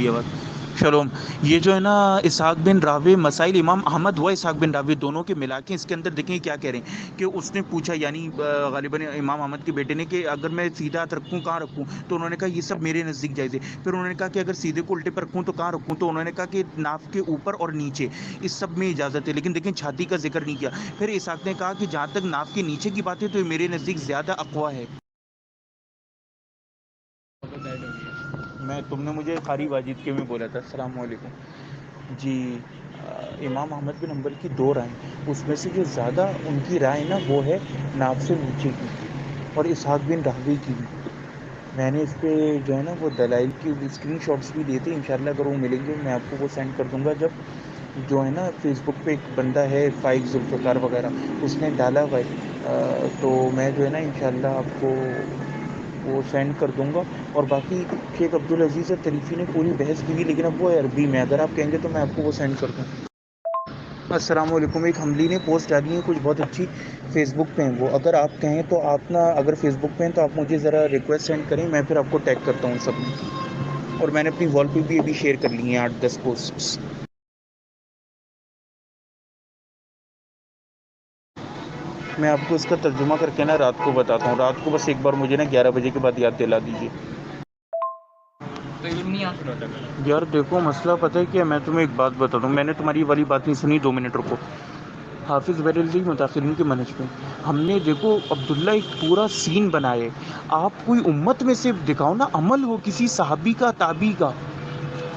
جی آواز شلوم. یہ جو ہے نا اسحاق بن راوے مسائل امام احمد و اسحاق بن راوے دونوں کے ملا کے اس کے اندر دیکھیں کیا کہہ رہے ہیں کہ اس نے پوچھا یعنی غالباً امام احمد کے بیٹے نے کہ اگر میں سیدھا ہاتھ رکھوں کہاں رکھوں, تو انہوں نے کہا یہ سب میرے نزدیک جائز ہے. پھر انہوں نے کہا کہ اگر سیدھے کو الٹے پر رکھوں تو کہاں رکھوں, تو انہوں نے کہا کہ ناف کے اوپر اور نیچے اس سب میں اجازت ہے, لیکن دیکھیں چھاتی کا ذکر نہیں کیا. پھر اسحاق نے کہا کہ جہاں تک ناف کے نیچے کی بات ہے تو یہ میرے نزدیک زیادہ اقویٰ ہے. تم نے مجھے قاری واجد کے میں بولا تھا. السلام علیکم جی. امام احمد بن حنبل کی دو رائے, اس میں سے جو زیادہ ان کی رائے نا وہ ہے ناف سے نیچے کی, اور اسحاق بن راہوی کی بھی. میں نے اس پہ جو ہے نا وہ دلائل کی اسکرین شاٹس بھی دیے تھے, انشاءاللہ اگر وہ ملیں گے میں آپ کو وہ سینڈ کر دوں گا. جب جو ہے نا فیس بک پہ ایک بندہ ہے فائق ذوالفقار وغیرہ, اس نے ڈالا ہوا ہے, تو میں جو ہے نا انشاءاللہ آپ کو وہ سینڈ کر دوں گا. اور باقی شیخ عبدالعزیز تریفی نے پوری بحث کی ہوئی, لیکن اب وہ عربی میں, اگر آپ کہیں گے تو میں آپ کو وہ سینڈ کر دوں. السلام علیکم. ایک حملی نے پوسٹ ڈالی ہے کچھ بہت اچھی فیس بک پہ ہیں وہ, اگر آپ کہیں تو آپ نا اگر فیس بک پہ ہیں تو آپ مجھے ذرا ریکویسٹ سینڈ کریں, میں پھر آپ کو ٹیگ کرتا ہوں سب میں. اور میں نے اپنی وال پہ بھی ابھی شیئر کر لی ہیں 8-10 پوسٹس. میں آپ کو اس کا ترجمہ کر کے نا رات کو بتاتا ہوں. رات کو بس ایک بار مجھے نا 11 بجے کے بعد یاد دلا دیجیے. یار دیکھو مسئلہ پتہ ہے کہ میں تمہیں ایک بات بتاتا ہوں, میں نے تمہاری والی بات نہیں سنی, 2 منٹ رکو. حافظ بریلوی متاثرین کے منہج پہ ہم نے دیکھو عبداللہ ایک پورا سین بنائے. آپ کوئی امت میں سے دکھاؤ نا عمل ہو کسی صحابی کا تابعی کا,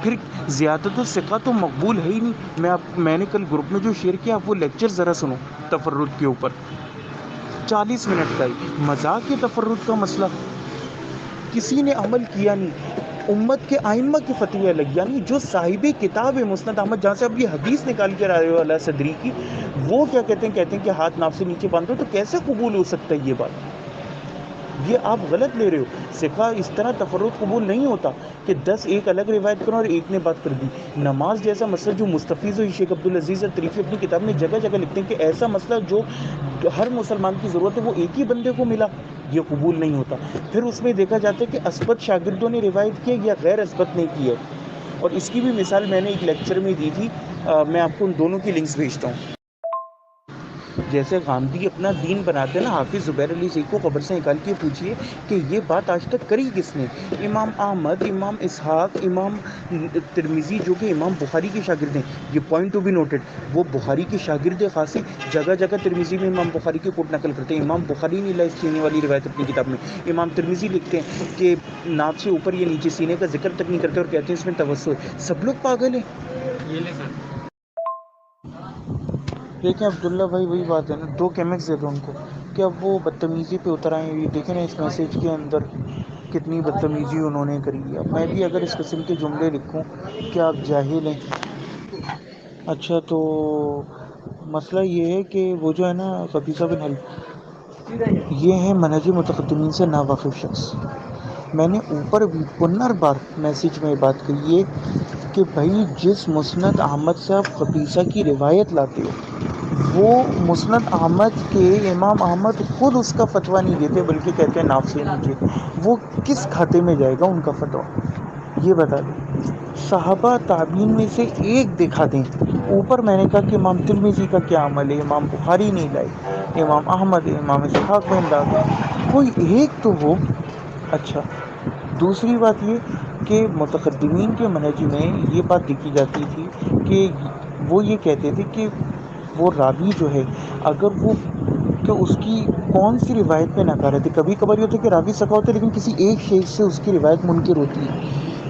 پھر زیادت الثقہ تو مقبول ہے ہی نہیں. میں نے کل گروپ میں جو شیئر کیا آپ وہ لیکچر ذرا سنو تفرد کے اوپر, 40 منٹ کا ہی مذاق ہے تفرد کا مسئلہ. کسی نے عمل کیا نہیں, امت کے ائمہ کی فتوی الگ, یعنی جو صاحب کتاب ہے مسند احمد جہاں سے اب یہ حدیث نکال کے آ رہے ہو اللہ صدری کی, وہ کیا کہتے ہیں کہ ہاتھ ناف سے نیچے باندھو, تو کیسے قبول ہو سکتا ہے یہ بات؟ یہ آپ غلط لے رہے ہو. ثقہ اس طرح تفرد قبول نہیں ہوتا کہ 10 ایک الگ روایت کرو اور ایک نے بات کر دی. نماز جیسا مسئلہ جو مستفیض ہو, شیخ عبدالعزیز تریفی اپنی کتاب میں جگہ جگہ لکھتے ہیں کہ ایسا مسئلہ جو ہر مسلمان کی ضرورت ہے وہ ایک ہی بندے کو ملا, یہ قبول نہیں ہوتا. پھر اس میں دیکھا جاتا ہے کہ اسبت شاگردوں نے روایت کی یا غیر اسبت نے کی ہے, اور اس کی بھی مثال میں نے ایک لیکچر میں دی تھی. میں آپ کو ان دونوں کی لنکس بھیجتا ہوں. جیسے غامدی اپنا دین بناتے ہیں نا, حافظ زبیر علی سیخ کو قبر سے نکال کے پوچھیے کہ یہ بات آج تک کری کس نے. امام احمد, امام اسحاق, امام ترمذی جو کہ امام بخاری کے شاگرد ہیں, یہ پوائنٹ ٹو بی نوٹڈ, وہ بخاری کے شاگرد خاصی جگہ جگہ ترمذی میں امام بخاری کی کوٹ نقل کرتے ہیں. امام بخاری نے لائی سینے والی روایت اپنی کتاب میں. امام ترمذی لکھتے ہیں کہ ناف سے اوپر یا نیچے سینے کا ذکر تک نہیں کرتے اور کہتے ہیں اس میں توسل ہے. سب لوگ پاگل ہیں. یہ لے سر دیکھیں عبداللہ بھائی, وہی بات ہے نا, 2 کیمکس دے دو ان کو کہ اب وہ بدتمیزی پہ اتر آئیں. یہ دیکھیں نا اس میسیج کے اندر کتنی بدتمیزی انہوں نے کری ہے. اب میں بھی اگر اس قسم کے جملے لکھوں کہ آپ جاہل ہیں. اچھا تو مسئلہ یہ ہے کہ وہ جو ہے نا قبیصہ بن حلب, یہ ہے منہج متقدمین سے ناواقف شخص. میں نے اوپر بھی پنر بار میسیج میں بات کی ہے کہ بھائی جس مسند احمد سے آپ قبیصہ کی روایت لاتے ہو, وہ مسند احمد کے امام احمد خود اس کا فتویٰ نہیں دیتے بلکہ کہتے ہیں ناف سے نیچے. وہ کس کھاتے میں جائے گا ان کا فتویٰ, یہ بتا دیں. صحابہ تابعین میں سے ایک دکھا دیں. اوپر میں نے کہا کہ امام ترمذی کا کیا عمل ہے, امام بخاری نہیں لائے, امام احمد, امام اسحاق بن راہویہ, کوئی ایک تو ہو. اچھا, دوسری بات یہ کہ متقدمین کے منہج میں یہ بات دیکھی جاتی تھی کہ وہ یہ کہتے تھے کہ وہ راوی جو ہے اگر وہ کہ اس کی کون سی روایت پہ نکارت ہے. کبھی کبھار یہ ہوتا ہے کہ راوی ثقہ ہوتا ہے لیکن کسی ایک شیخ سے اس کی روایت منکر ہوتی ہے.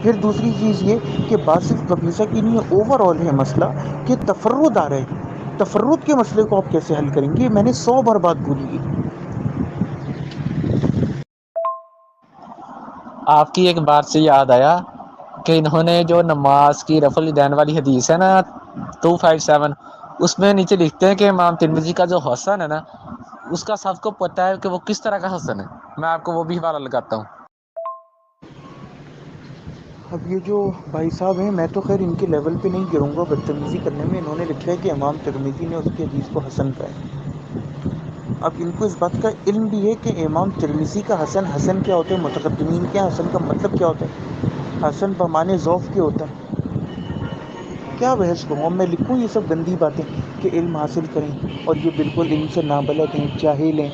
پھر دوسری چیز یہ کہ بات صرف قبیصہ کی نہیں ہے, اوور آل ہے مسئلہ کہ تفرد آ رہا ہے. تفرد کے مسئلے کو آپ کیسے حل کریں گے؟ میں نے 100 بار بات بولی ہے. آپ کی ایک بات سے یاد آیا کہ انہوں نے جو نماز کی رفع الیدین والی حدیث ہے نا 257, اس میں نیچے لکھتے ہیں کہ امام ترمذی کا جو حسن ہے نا, اس کا سب کو پتہ ہے کہ وہ کس طرح کا حسن ہے. میں آپ کو وہ بھی حوالہ لگاتا ہوں. اب یہ جو بھائی صاحب ہیں, میں تو خیر ان کے لیول پہ نہیں گروں گا بدتمیزی کرنے میں. انہوں نے لکھا ہے کہ امام ترمذی نے اس کی حدیث کو حسن کہا ہے. اب ان کو اس بات کا علم بھی ہے کہ امام ترمذی کا حسن کیا ہوتا ہے, متقدمین کے حسن کا مطلب کیا ہوتا ہے. حسن بمانے ذوف کے ہوتا ہے. کیا بحث کروں اب میں لکھوں یہ سب گندی باتیں کہ علم حاصل کریں اور یہ بالکل علم سے نابلد ہیں, جاہل ہیں.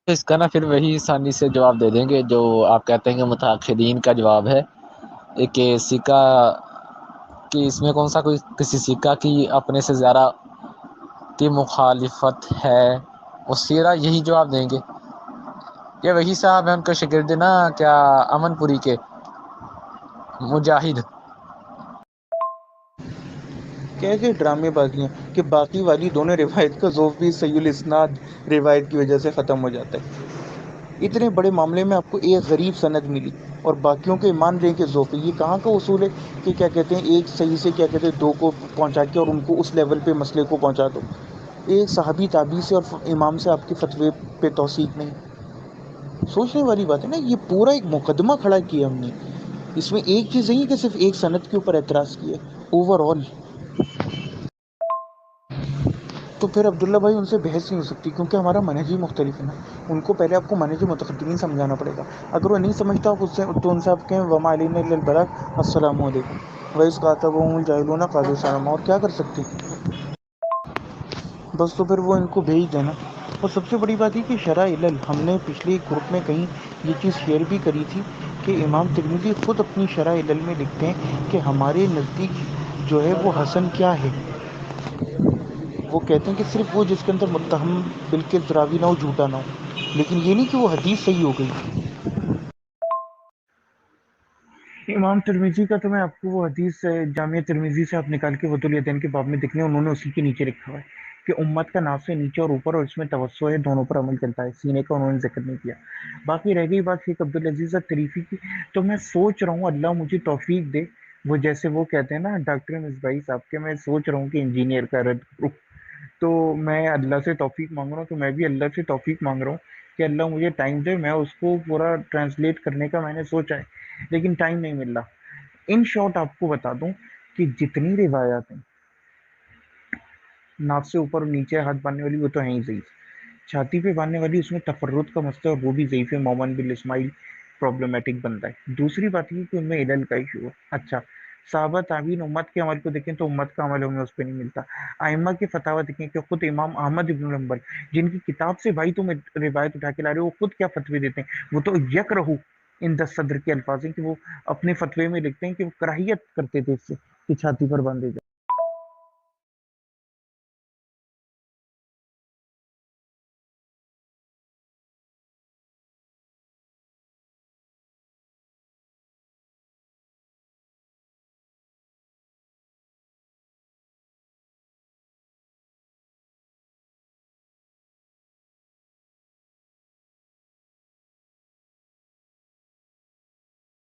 اس کا نا پھر وہی آسانی سے جواب دے دیں گے جو آپ کہتے ہیں کہ متاخرین کا جواب ہے کہ سکہ کہ اس میں کون سا کوئی کسی سکہ کی اپنے سے زیادہ کی مخالفت ہے, وہ سیرا یہی جواب دیں گے. یہ وہی صاحب ہیں ان کا شاگرد نا کیا امن پوری کے مجاہد. کیسے ڈرامے بازیاں کہ باقی والی دونوں روایت کا ذوف بھی صحیح الاسناد روایت کی وجہ سے ختم ہو جاتا ہے. اتنے بڑے معاملے میں آپ کو ایک غریب سند ملی اور باقیوں کے مان رہے کہ ذوف ہے. یہ کہاں کا اصول ہے کہ کیا کہتے ہیں ایک صحیح سے کیا کہتے ہیں دو کو پہنچا کے اور ان کو اس لیول پہ مسئلے کو پہنچا دو. ایک صحابی تابعی سے اور امام سے آپ کے فتوے پہ توثیق نہیں. سوچنے والی بات ہے نا, یہ پورا ایک مقدمہ کھڑا کیا ہم نے. اس میں ایک چیز نہیں ہے کہ صرف ایک سند کے اوپر اعتراض کیا, اوور آل. تو پھر عبداللہ بھائی ان سے بحث نہیں ہو سکتی کیونکہ ہمارا منہج ہی مختلف ہے نا. ان کو پہلے آپ کو منہج متقدمین سمجھانا پڑے گا. اگر وہ نہیں سمجھتا آپ اس سے تو ان سے آپ کہیں وما علینا الا البلاغ السلام علیکم وَإِذْ خَاطَبَهُمُ الْجَاهِلُونَ قَالُوا سَلَامًا. اور کیا کر سکتے بس, تو پھر وہ ان کو بھیج دینا. اور سب سے بڑی بات یہ کہ شرح علل ہم نے پچھلے گروپ میں کہیں یہ چیز شیئر بھی کری تھی کہ امام ترمذی خود اپنی شرح علل میں لکھتے ہیں کہ ہمارے نزدیک جو ہے وہ حسن کیا ہے. وہ کہتے ہیں کہ صرف وہ جس کے اندر متہم بالکل راوی نہ ہو, جھوٹا نہ ہو, لیکن یہ نہیں کہ وہ حدیث صحیح ہو گئی. امام ترمذی کا تو میں آپ کو وہ حدیث جامعہ ترمذی سے آپ نکال کے وضو الیدین کے باب میں دیکھنے, انہوں نے اسی کے نیچے لکھا ہوا ہے کہ امت کا ناف سے نیچے اور اوپر, اور اس میں توسع ہے, دونوں پر عمل چلتا ہے. سینے کا انہوں نے ذکر نہیں کیا. باقی رہ گئی بات شیخ عبدالعزیز الطریفی کی, تو میں سوچ رہا ہوں اللہ مجھے توفیق دے. وہ جیسے وہ کہتے ہیں نا ڈاکٹر مصباحی صاحب کے, میں سوچ رہا ہوں کہ انجینئر کا رد کروں. تو میں اللہ سے توفیق مانگ رہا ہوں, تو میں بھی اللہ سے توفیق مانگ رہا ہوں کہ اللہ مجھے ٹائم دے. میں اس کو پورا ٹرانسلیٹ کرنے کا میں نے سوچا ہے لیکن ٹائم نہیں مل رہا. ان شارٹ آپ کو بتا دوں کہ جتنی روایات ہیں ناف سے اوپر اور نیچے ہاتھ باندھنے والی وہ تو ہیں ہی ضعیف. چھاتی پہ باندھنے والی اس میں تفرد کا مسئلہ اور وہ بھی ضعیف ہے. مومن بن اسماعیل پرابلمٹک بنتا ہے. دوسری بات یہ کہ ان میں علل کا ایشو ہے. اچھا, صحابہ تابعین امت کے عمل کو دیکھیں تو امت کا عمل ہمیں اس پہ نہیں ملتا. ائمہ کے فتاوی دیکھیں کہ خود امام احمد ابن حنبل جن کی کتاب سے بھائی تم روایت اٹھا کے لا رہے ہو, وہ خود کیا فتوی دیتے ہیں. وہ تو یکرہو ان دس صدر کے الفاظ ہیں کہ وہ اپنے فتوے میں لکھتے ہیں کہ وہ کراہیت کرتے تھے اس سے کہ چھاتی پر باندھے جائے.